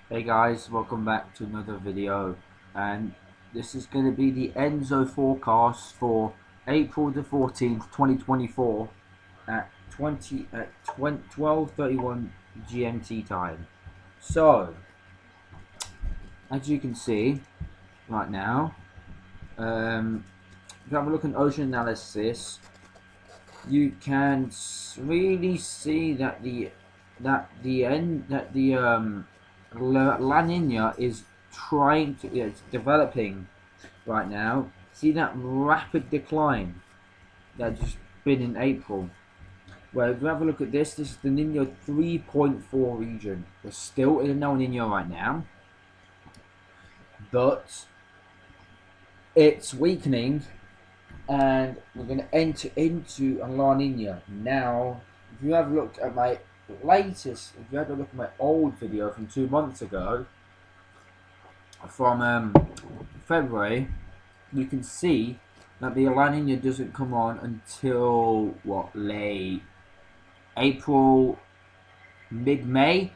Hey guys, welcome back to another video, and this is going to be the Enso forecast for April the 14th, 2024 at 12:31 GMT time. So, as you can see right now, if you have a look at ocean analysis, you can really see that La Nina is it's developing right now. See that rapid decline that just been in April. Well, if you have a look at this is the Nino 3.4 region. We're still in a no Nino right now, but it's weakening, and we're going to enter into a La Nina now. If you have a look at my if you had a look at my old video from 2 months ago, from February, you can see that the La Nina doesn't come on until late April, mid-May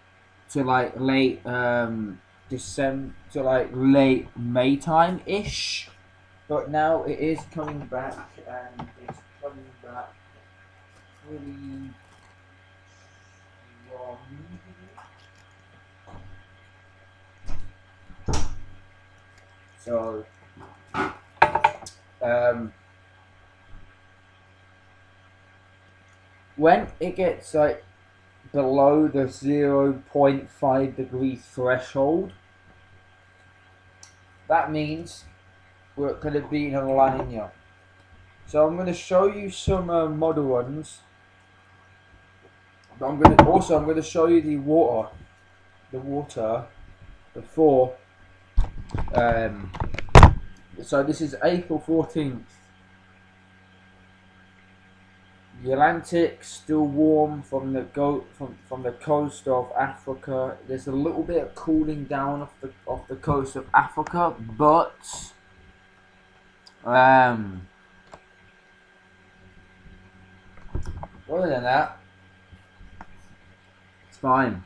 to like late December to like late May time ish. But now it is coming back, and it's coming back pretty strong. So when it gets like below the 0.5 degree threshold, that means we're going to be in a La Nina. So I'm going to show you some model runs, but I'm going to show you the water before. So this is April 14th. The Atlantic still warm from the coast of Africa. There's a little bit of cooling down off the coast of Africa, but other than that, it's fine.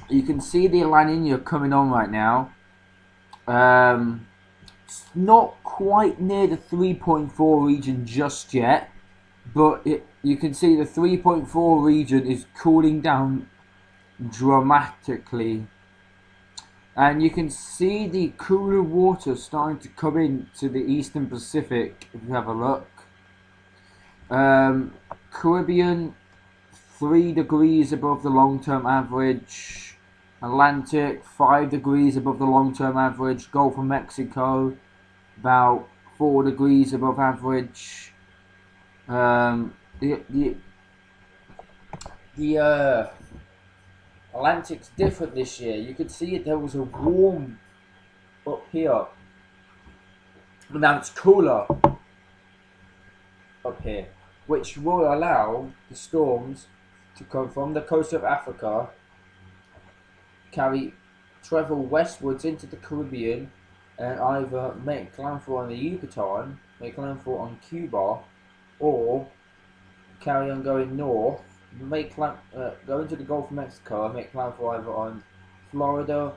You can see the La Nina coming on right now. It's not quite near the 3.4 region just yet, but you can see the 3.4 region is cooling down dramatically, and you can see the cooler water starting to come into the Eastern Pacific. If you have a look, Caribbean 3 degrees above the long-term average, Atlantic 5 degrees above the long-term average, Gulf of Mexico about 4 degrees above average. The Atlantic's different this year. You could see there was a warm up here, but now it's cooler up here, which will allow the storms to come from the coast of Africa, travel westwards into the Caribbean, and either make landfall on the Yucatan, make landfall on Cuba, or carry on going north, go into the Gulf of Mexico, and make landfall either on Florida,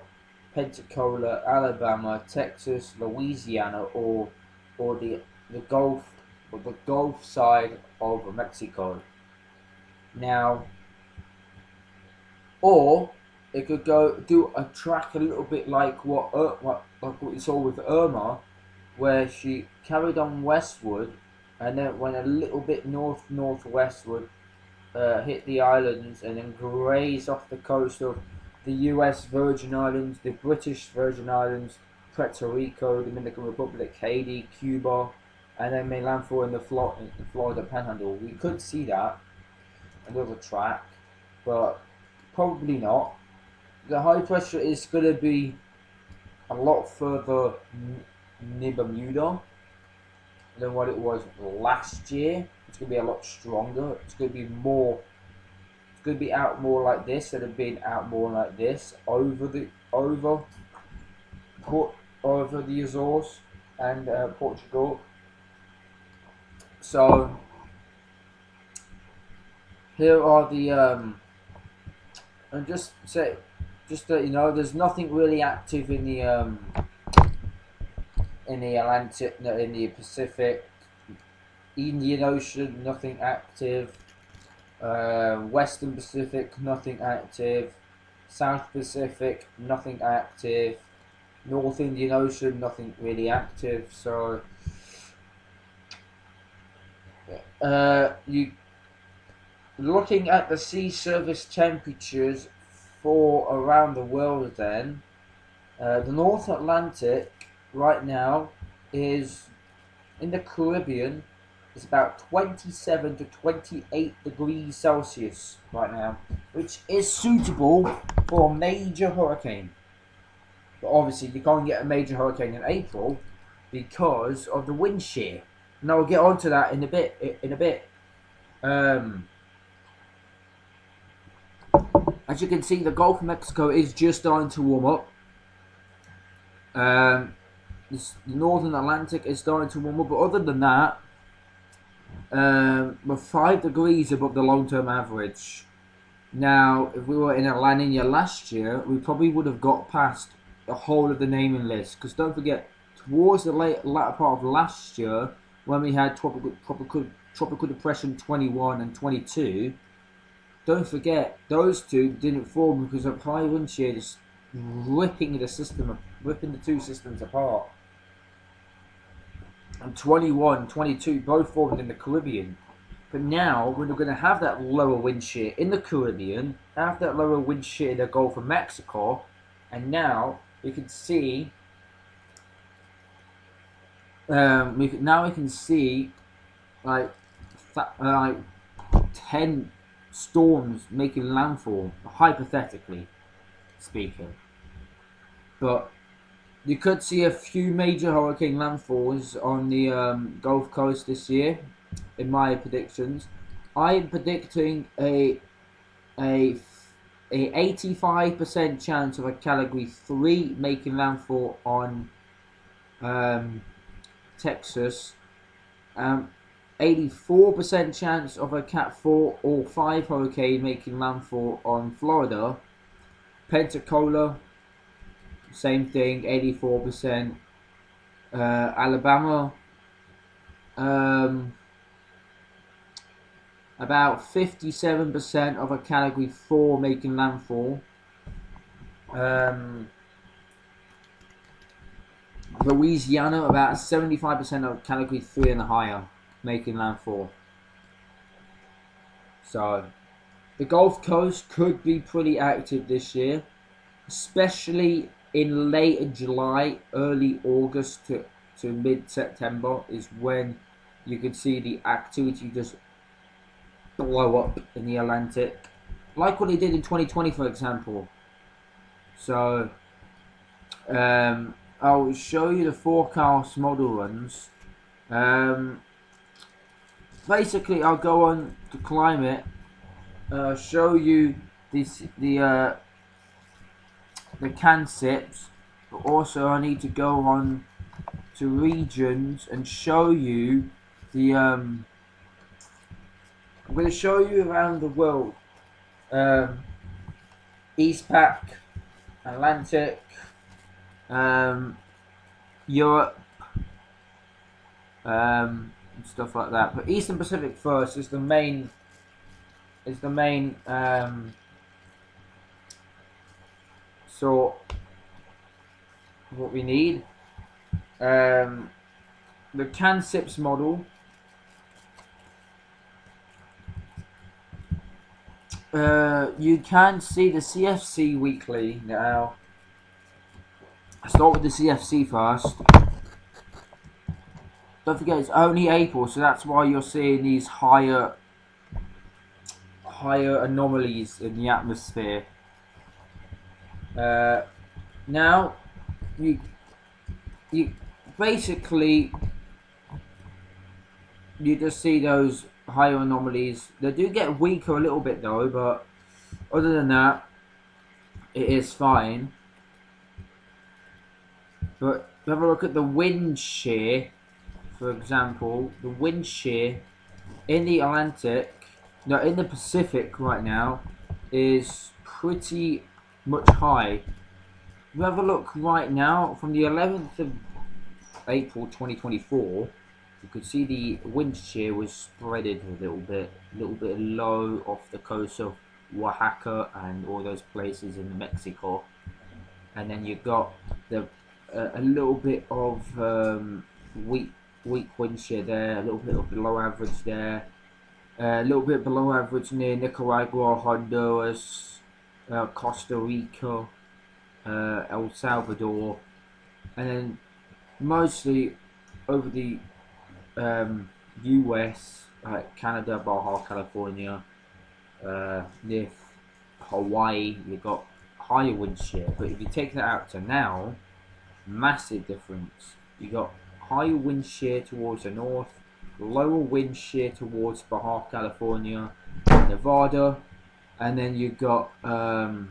Pensacola, Alabama, Texas, Louisiana, or the Gulf side of Mexico. Now, or it could go do a track a little bit like what we saw with Irma, where she carried on westward and then went a little bit northwestward, hit the islands, and then grazed off the coast of the U.S. Virgin Islands, the British Virgin Islands, Puerto Rico, Dominican Republic, Haiti, Cuba, and then made landfall in the Florida Panhandle. We could see that, another track, but probably not. The high pressure is going to be a lot further near Bermuda than what it was last year. It's going to be a lot stronger. It's going to be more. It's going to be out more like this instead of being out more like this over the Azores and Portugal. So here are the and just say just that you know, there's nothing really active in the Atlantic, no, in the Pacific, Indian Ocean, nothing active. Western Pacific, nothing active. South Pacific, nothing active. North Indian Ocean, nothing really active. So, you looking at the sea surface temperatures for around the world. Then, the North Atlantic right now is in the Caribbean. It's about 27 to 28 degrees Celsius right now, which is suitable for a major hurricane. But obviously, you can't get a major hurricane in April because of the wind shear. And I'll get onto that in a bit. As you can see, the Gulf of Mexico is just starting to warm up. The Northern Atlantic is starting to warm up, but other than that, we're 5 degrees above the long-term average. Now, if we were in a La Nina last year, we probably would have got past the whole of the naming list. Because don't forget, towards the latter part of last year, when we had Tropical Depression 21 and 22, don't forget, those two didn't form because of high wind shear just ripping the two systems apart. And 21, 22 both formed in the Caribbean. But now, we're going to have that lower wind shear in the Caribbean, have that lower wind shear in the Gulf of Mexico, and now we can see, we can see like 10 storms making landfall, hypothetically speaking. But you could see a few major hurricane landfalls on the Gulf Coast this year. In my predictions, I'm predicting a 85% chance of a Category 3 making landfall on Texas. 84% chance of a Cat 4 or 5 hurricane making landfall on Florida. Pensacola, same thing, 84%. Alabama, about 57% of a Category 4 making landfall. Louisiana, about 75% of Category 3 and higher making landfall. So, the Gulf Coast could be pretty active this year, especially in late July, early August to mid-September is when you could see the activity just blow up in the Atlantic, like what they did in 2020, for example. So, I'll show you the forecast model runs. Basically, I'll go on to climate, show you the concepts, but also I need to go on to regions and show you the I'm going to show you around the world. East Pac, Atlantic, Europe, and stuff like that. But Eastern Pacific first is the main sort of what we need. The CANSIPS model. You can see the CFC weekly now. I start with the CFC first. Don't forget it's only April, so that's why you're seeing these higher anomalies in the atmosphere. Now you basically you just see those higher anomalies. They do get weaker a little bit though, but other than that, it is fine. But have a look at the wind shear, for example. The wind shear in the Atlantic, no, in the Pacific right now, is pretty much high. We have a look right now from the 11th of April 2024. You could see the wind shear was spreaded a little bit low off the coast of Oaxaca and all those places in Mexico. And then you got the a little bit of weak wind shear there, a little bit of below average there, a little bit below average near Nicaragua, Honduras, Costa Rica, El Salvador, and then mostly over the US, Canada, Baja California, near Hawaii, you got higher wind shear. But if you take that out to now, massive difference. You got higher wind shear towards the north, lower wind shear towards Baja California, Nevada, and then you got higher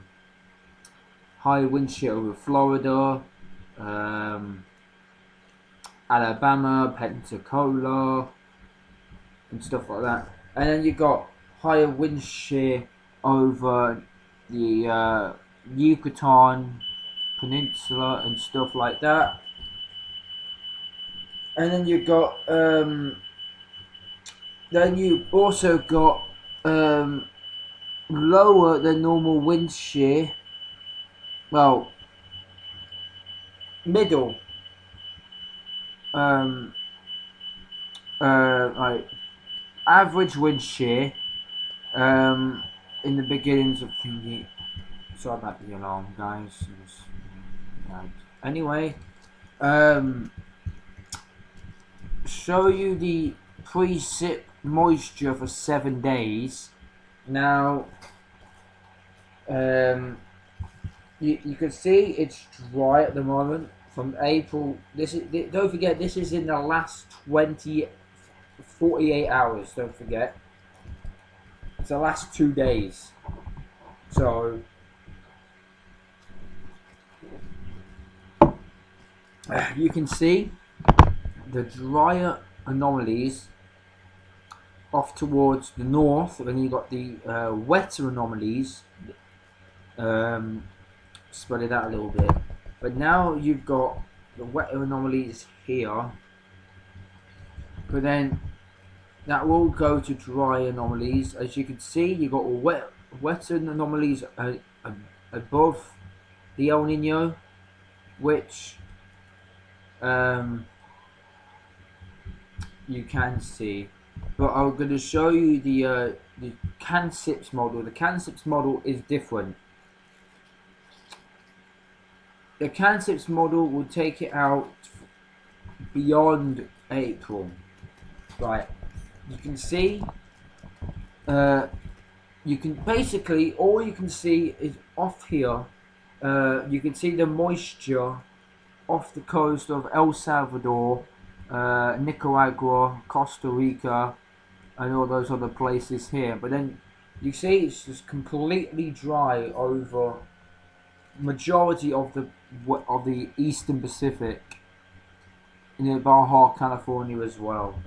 wind shear over Florida, Alabama, Pensacola, and stuff like that. And then you got higher wind shear over the Yucatan Peninsula and stuff like that. And then you got then you also got lower than normal wind shear. Well, middle. Like average wind shear. In the beginnings of thinking. Sorry about the alarm, guys. Anyway, show you the pre-sip moisture for 7 days. Now, you can see it's dry at the moment from April. Don't forget, this is in the last 48 hours. Don't forget, it's the last 2 days. So you can see the drier anomalies off towards the north, and you got the wetter anomalies spread it out a little bit. But now you've got the wetter anomalies here, but then that will go to dry anomalies. As you can see, you got wetter anomalies above the El Nino, which you can see. But I'm going to show you the CANSIPS model. The CANSIPS model is different. The CANSIPS model will take it out beyond April. Right. You can see, you can basically, all you can see is off here, you can see the moisture off the coast of El Salvador, Nicaragua, Costa Rica, and all those other places here. But then you see it's just completely dry over majority of the Eastern Pacific, in Baja California as well.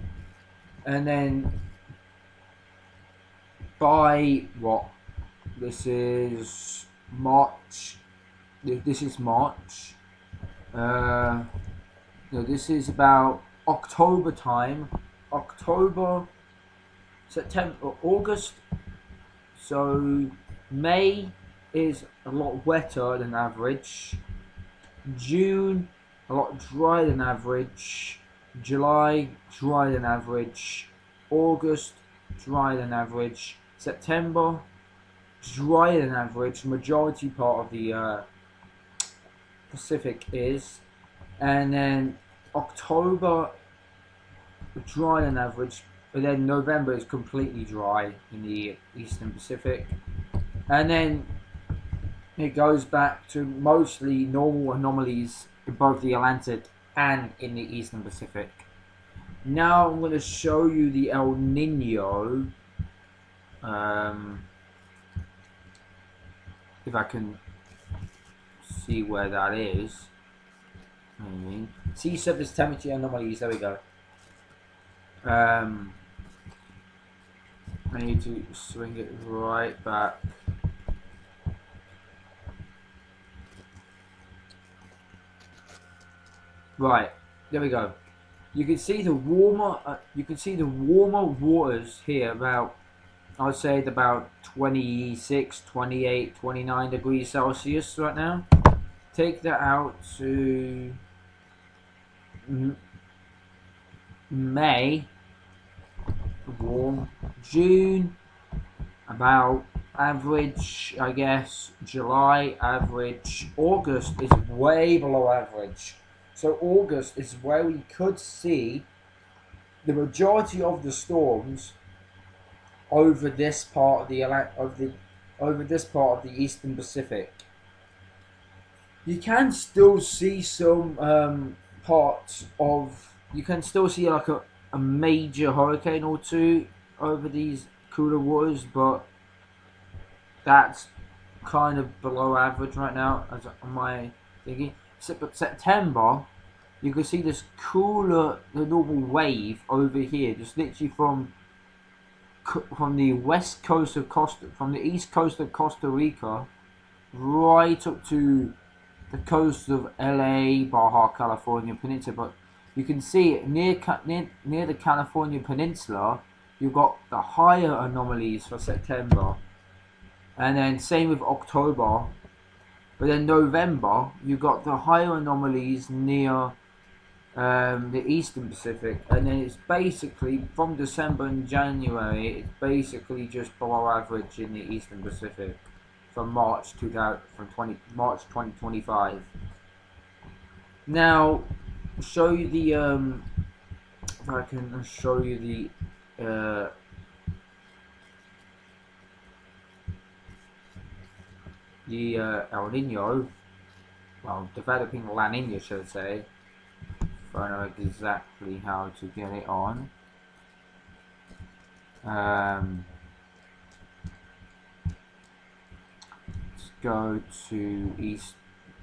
And then by what? This is March. This is March. This is about October time. October, September, August. So May is a lot wetter than average. June, a lot drier than average. July, drier than average. August, drier than average. September, drier than average. Majority part of the Pacific is. And then October, drier than average. But then November is completely dry in the Eastern Pacific. And then it goes back to mostly normal anomalies in both the Atlantic and in the Eastern Pacific. Now I'm going to show you the El Nino. If I can see where that is. Sea surface temperature anomalies. There we go. I need to swing it right back. Right, there we go. You can see the warmer. You can see the warmer waters here. About, I'd say, at about 26, 28, 29 degrees Celsius right now. Take that out to May, warm. June, about average, I guess. July, average. August is way below average. So August is where we could see the majority of the storms over this part of the over this part of the Eastern Pacific. You can still see some parts of. You can still see like a major hurricane or two over these cooler waters, but that's kind of below average right now, as my thinking. But September, you can see this cooler, the normal wave over here, just literally from the west coast of from the east coast of Costa Rica, right up to the coast of LA, Baja California Peninsula. But you can see near the California Peninsula, you've got the higher anomalies for September, and then same with October. But then November, you got the higher anomalies near the Eastern Pacific, and then it's basically from December and January, it's basically just below average in the Eastern Pacific from March 2025. Now, show you the if I can show you the El Nino, well, developing La Nina, should I say. I know exactly how to get it on. Let's go to east.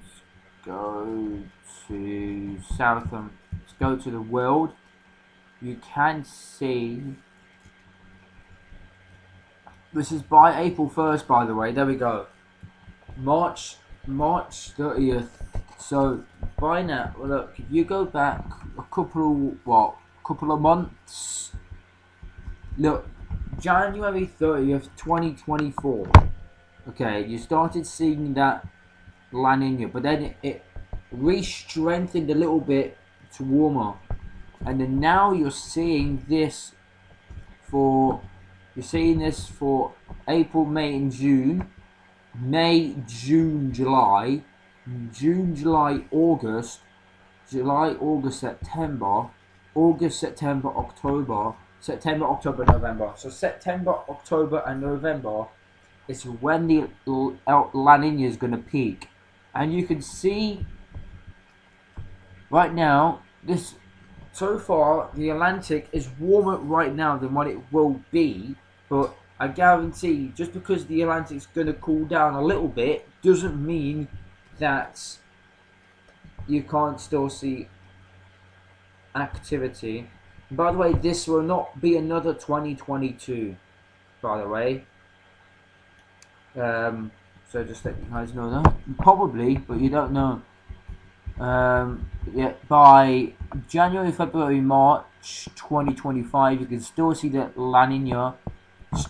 Let's go to south. Let's go to the world. You can see. This is by April 1st, by the way. There we go. March 30th. So by now, look, if you go back a couple of months, look, January 30th, 2024. Okay, you started seeing that La Nina, but then it re-strengthened a little bit to warmer, and then now you're seeing this for April, May, and June. May, June, July. June, July, August, July, August, September, August, September, October, September, October, November. So September, October, and November is when the La Nina is going to peak. And you can see right now, so far, the Atlantic is warmer right now than what it will be, but I guarantee, just because the Atlantic's going to cool down a little bit, doesn't mean that you can't still see activity. By the way, this will not be another 2022, by the way. So just let you guys know that. Probably, but you don't know. Yeah, by January, February, March 2025, you can still see that La Nina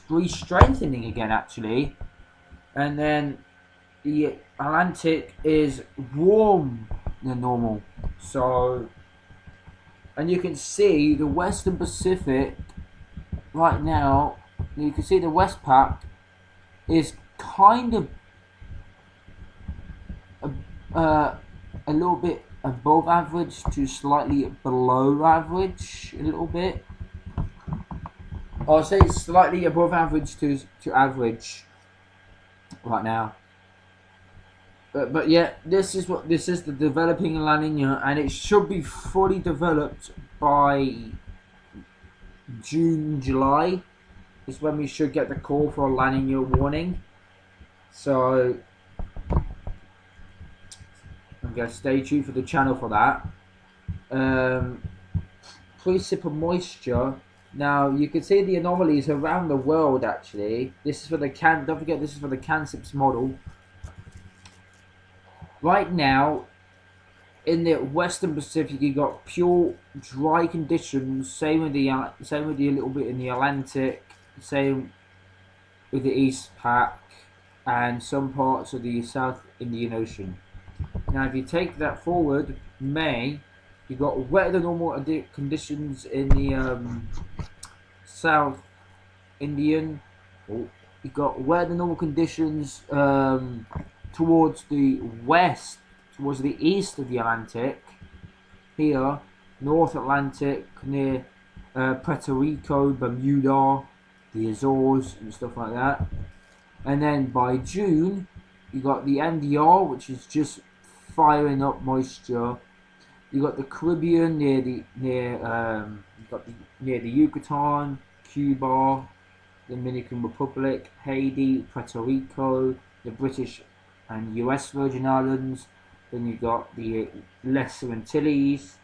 re-strengthening again, actually. And then the Atlantic is warm than normal. So, and you can see the Western Pacific right now. You can see the Westpac is kind of a little bit above average to slightly below average, a little bit. I'll say it's slightly above average to average right now. But yeah, this is the developing La Nina, and it should be fully developed by June, July. Is when we should get the call for a La Nina warning. So I'm going to stay tuned for the channel for that. Precip moisture. Now you can see the anomalies around the world. Actually, this is for the don't forget, this is for the CANSIPS model. Right now, In the Western Pacific, you got pure dry conditions. Same with the a little bit in the Atlantic. Same with the East Pac and some parts of the South Indian Ocean. Now, if you take that forward, May, you got wetter than normal conditions in the South Indian. Oh, you got wetter than normal conditions towards the west, towards the east of the Atlantic. Here, North Atlantic near Puerto Rico, Bermuda, the Azores, and stuff like that. And then by June, you got the NDR, which is just firing up moisture. You got the Caribbean near the Yucatan, Cuba, Dominican Republic, Haiti, Puerto Rico, the British and US Virgin Islands. Then you got the Lesser Antilles.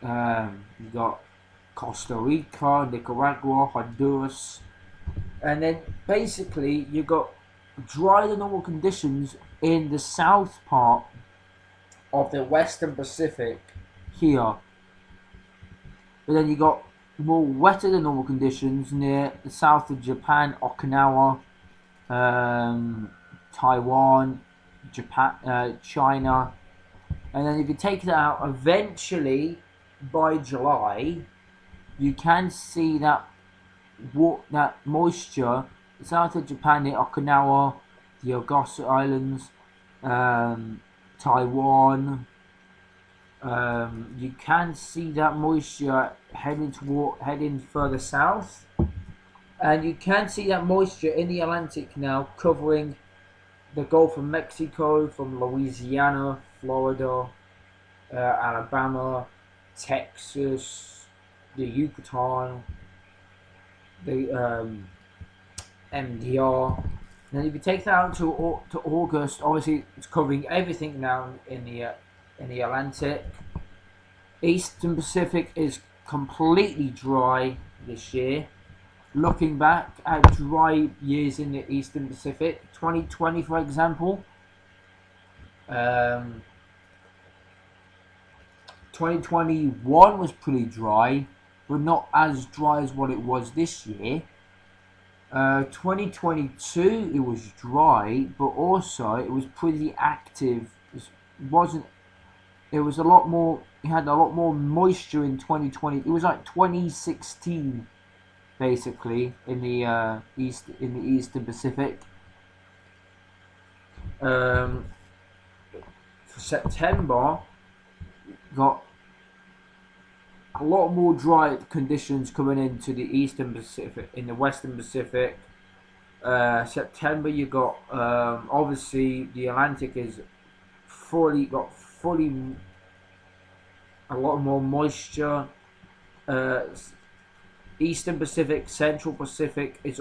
You got Costa Rica, Nicaragua, Honduras, and then basically you got dry to normal conditions in the south part of the Western Pacific here. But then you got more wetter than normal conditions near the south of Japan, Okinawa, Taiwan, China. And then if you take that out, eventually by July, you can see that moisture south of Japan near Okinawa, the Ogasu Islands, Taiwan. You can see that moisture heading further south, and you can see that moisture in the Atlantic now covering the Gulf of Mexico from Louisiana, Florida, Alabama, Texas, the Yucatan, the MDR. And then if you take that out to August, obviously it's covering everything now in the Atlantic. Eastern Pacific is completely dry this year. Looking back at dry years in the Eastern Pacific, 2020 for example, 2021 was pretty dry, but not as dry as what it was this year. 2022 it was dry, but also it was pretty active. It was a lot more. It had a lot more moisture in 2020. It was like 2016, basically in the Eastern Pacific. For September, got a lot more dry conditions coming into the Eastern Pacific. In the Western Pacific, September you got obviously the Atlantic is fully a lot more moisture. Eastern Pacific, Central Pacific is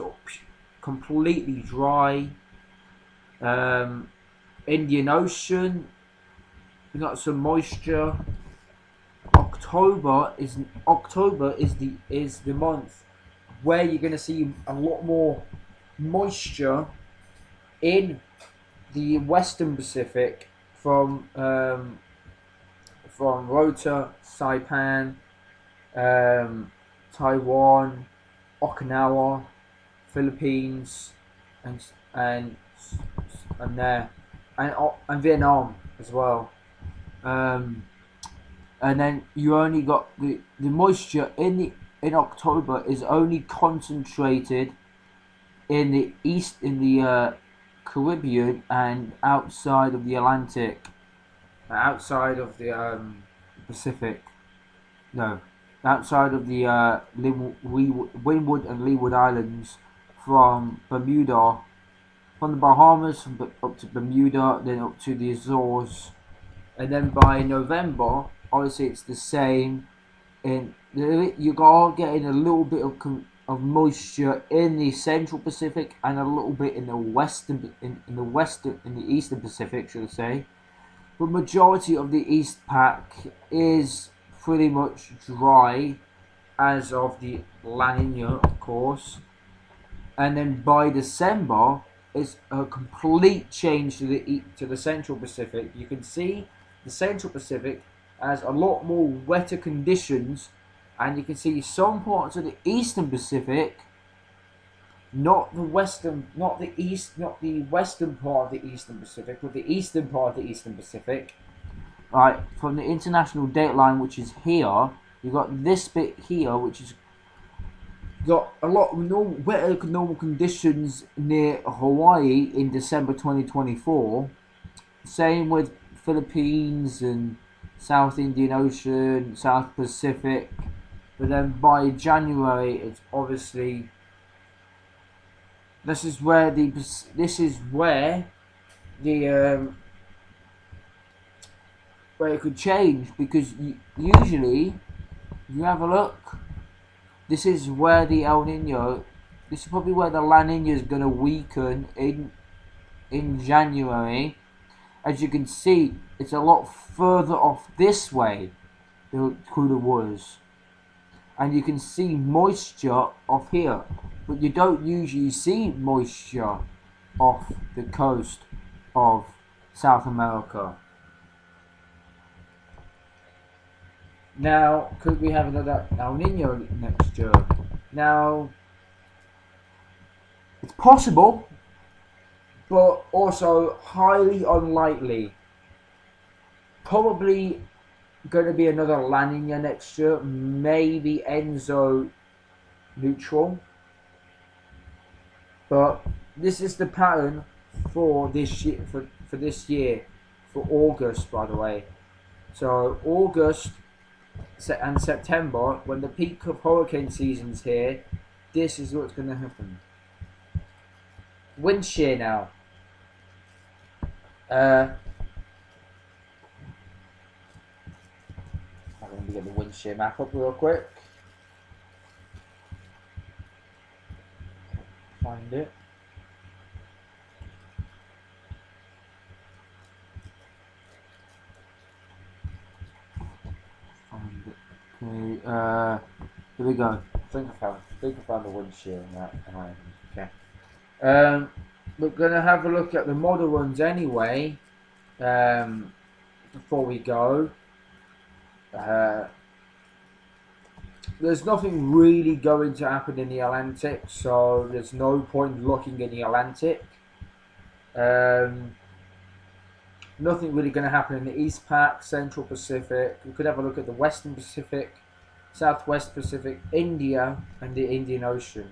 completely dry. Indian Ocean, we got some moisture. October is the month where you're going to see a lot more moisture in the Western Pacific from Rota, Saipan, Taiwan, Okinawa, Philippines, and Vietnam as well. And then you only got the moisture in October is only concentrated in the Caribbean and outside of the Atlantic, outside of the Pacific. No, outside of the Windward and Leeward Islands, from Bermuda, from the Bahamas up to Bermuda, then up to the Azores, and then by November, obviously it's the same. And you are getting a little bit of moisture in the Central Pacific and a little bit in the Eastern Pacific, should I say. But majority of the East Pac is pretty much dry as of the La Nina, of course. And then by December, it's a complete change to the Central Pacific. You can see the Central Pacific has a lot more wetter conditions, and you can see some parts of the Eastern Pacific, not the western, not the east, not the western part of the Eastern Pacific, but the eastern part of the Eastern Pacific. Right, from the international date line, which is here, you've got this bit here, which is got a lot of wetter normal conditions near Hawaii in December 2024. Same with Philippines and South Indian Ocean, South Pacific. But then by January, it's obviously this is where the where it could change, because usually you have a look. This is where the El Nino. This is probably where the La Nina is going to weaken in January. As you can see, it's a lot further off this way than it could have was. And you can see moisture off here, but you don't usually see moisture off the coast of South America. Now, could we have another El Nino next year? Now, it's possible, but also highly unlikely. Probably going to be another La Nina next year, maybe enso neutral. But this is the pattern for this year, for this year, for August, by the way. So August and September, when the peak of hurricane season's here, this is what's going to happen. Wind shear now. I'm going to get the wind shear map up real quick. Find it. Okay, here we go. I think I found the wind shear in that. Okay. We're gonna have a look at the model runs anyway. Before we go, there's nothing really going to happen in the Atlantic, so there's no point looking in the Atlantic. Nothing really going to happen in the East Pac, Central Pacific. We could have a look at the Western Pacific, Southwest Pacific, India, and the Indian Ocean.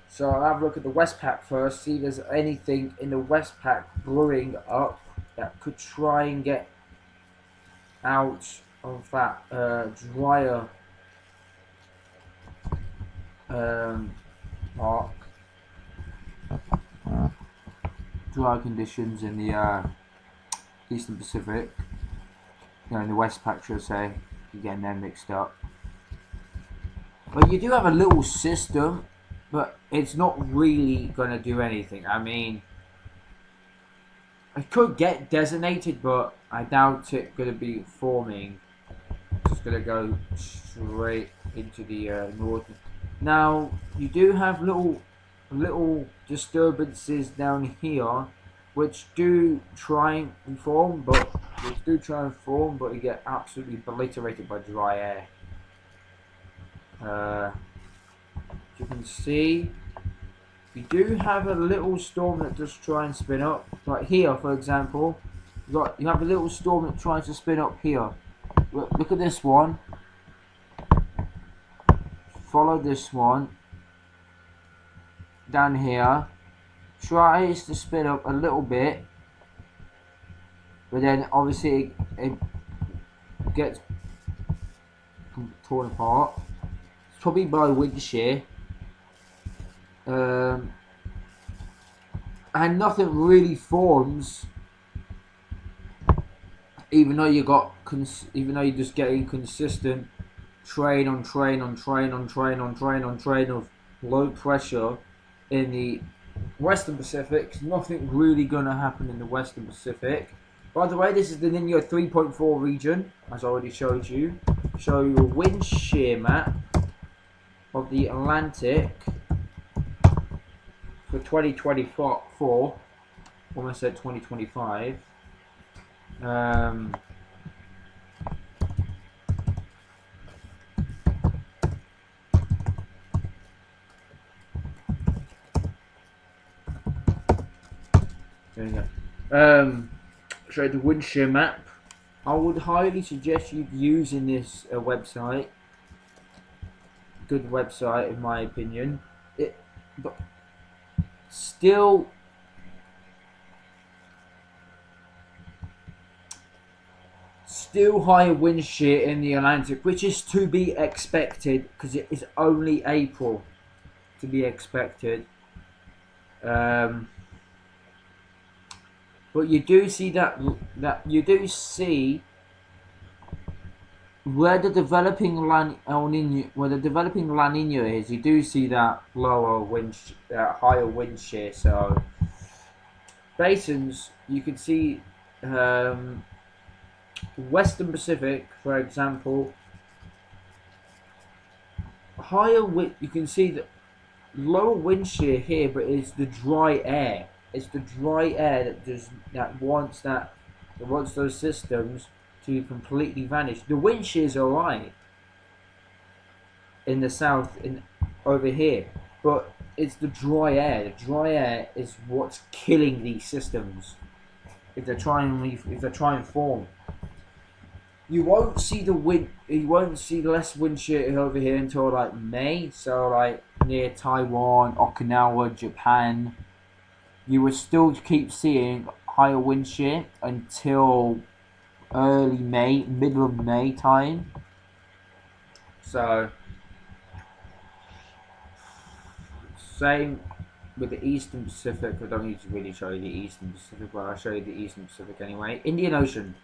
So I'll have a look at the West Pac first, see if there's anything in the West Pac brewing up that could try and get out of that drier arc. Dry conditions in the Eastern Pacific, in the West Pac, should I say. You're getting them mixed up. But you do have a little system, but it's not really going to do anything. I mean, it could get designated, but I doubt it's going to be forming. It's just going to go straight into the north. Now, you do have little disturbances down here, which do try and form, but you get absolutely obliterated by dry air. You can see you do have a little storm that does try and spin up. Like here, for example, you have a little storm that tries to spin up here. Look at this one. Follow this one. Down here, tries to spin up a little bit, but then obviously it gets torn apart. It's probably by wind shear, and nothing really forms, even though you're just getting consistent train on train on train on train on train on train of low pressure. In the Western Pacific, nothing really going to happen in the Western Pacific. By the way, this is the Nino 3.4 region, as I already showed you. Show you a wind shear map of the Atlantic for 2024. Almost said 2025. Um, there you go. So the wind shear map. I would highly suggest you using this website. Good website, in my opinion. But still higher wind shear in the Atlantic, which is to be expected because it is only April. To be expected. But you do see that you do see where the developing La Nina is. You do see that higher wind shear. So basins, you can see Western Pacific, for example, higher wind. You can see that lower wind shear here, but it's the dry air. It's the dry air that wants those systems to completely vanish. The wind shear's alright in the south, over here, but it's the dry air. The dry air is what's killing these systems. If they're trying to form, you won't see the wind. You won't see less wind shear over here until like May. So like near Taiwan, Okinawa, Japan, you will still keep seeing higher wind shear until early May, middle of May time. So same with the Eastern Pacific. I don't need to really show you the Eastern Pacific, but I'll show you the Eastern Pacific anyway. Indian Ocean,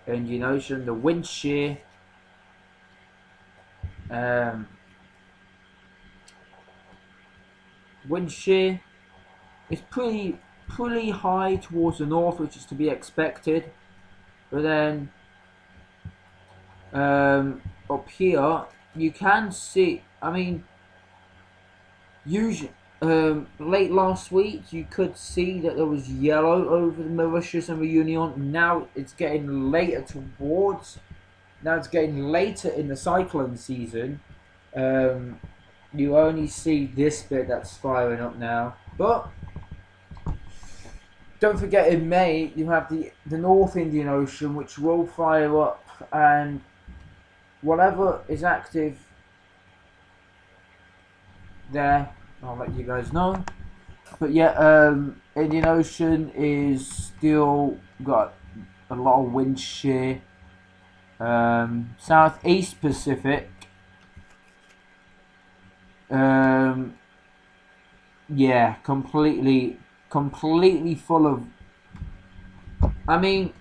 the wind shear. Wind shear is pretty high towards the north, which is to be expected. But then up here, you can see. I mean, usually late last week, you could see that there was yellow over the Mauritius and Reunion. Now it's getting later Now it's getting later in the cyclone season. You only see this bit that's firing up now. But don't forget, in May you have the North Indian Ocean, which will fire up, and whatever is active there, I'll let you guys know. But yeah, Indian Ocean is still got a lot of wind shear. Southeast Pacific, yeah, completely full of. I mean,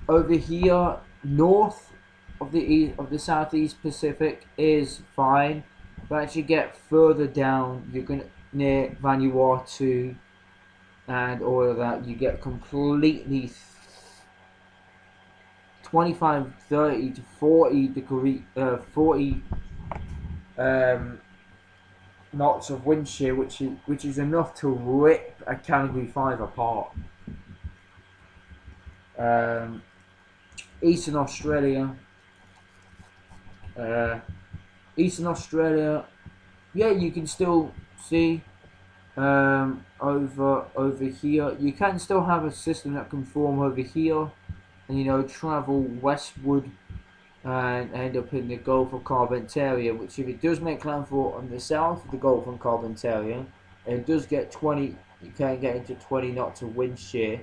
over here, north of the Southeast Pacific is fine, but as you get further down, you're gonna near Vanuatu and all of that, you get completely 25, 30 to 40 degree, 40 knots of wind shear, which is enough to rip a Category 5 apart. Eastern Australia, yeah, you can still see over here. You can still have a system that can form over here, and travel westward and end up in the Gulf of Carpentaria, which if it does make landfall on the south of the Gulf of Carpentaria, it does get 20. You can get into 20 knots of wind shear.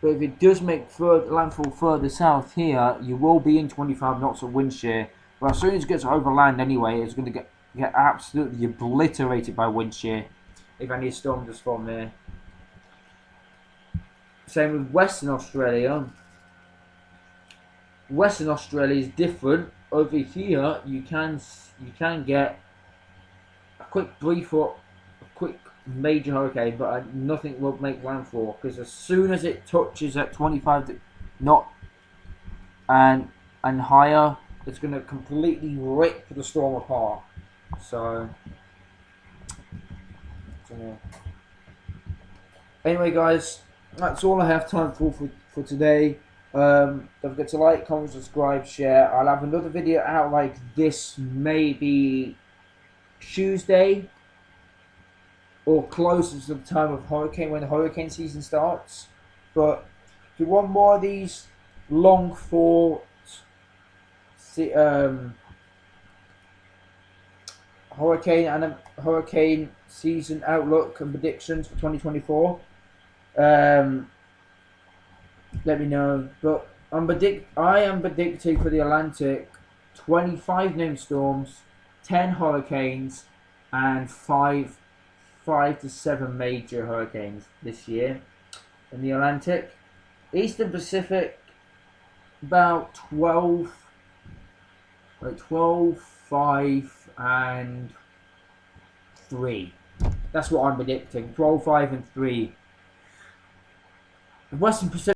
But if it does make landfall further south here, you will be in 25 knots of wind shear. But as soon as it gets over land anyway, it's going to get absolutely obliterated by wind shear if any storm does form there. Same with Western Australia. Western Australia is different. Over here, you can get a quick brief up, a quick major hurricane, but nothing will make landfall, because as soon as it touches at 25 knot and higher, it's going to completely rip the storm apart. So anyway, guys, that's all I have time for today. Don't forget to like, comment, subscribe, share. I'll have another video out like this maybe Tuesday or closer to the time of hurricane, when the hurricane season starts. But if you want more of these long thought hurricane season outlook and predictions for 2024, let me know. But I am predicting for the Atlantic 25 named storms, 10 hurricanes, and 5 to 7 major hurricanes this year in the Atlantic. Eastern Pacific, about 12, 5, and 3. That's what I'm predicting. 12, 5, and 3. The Western Pacific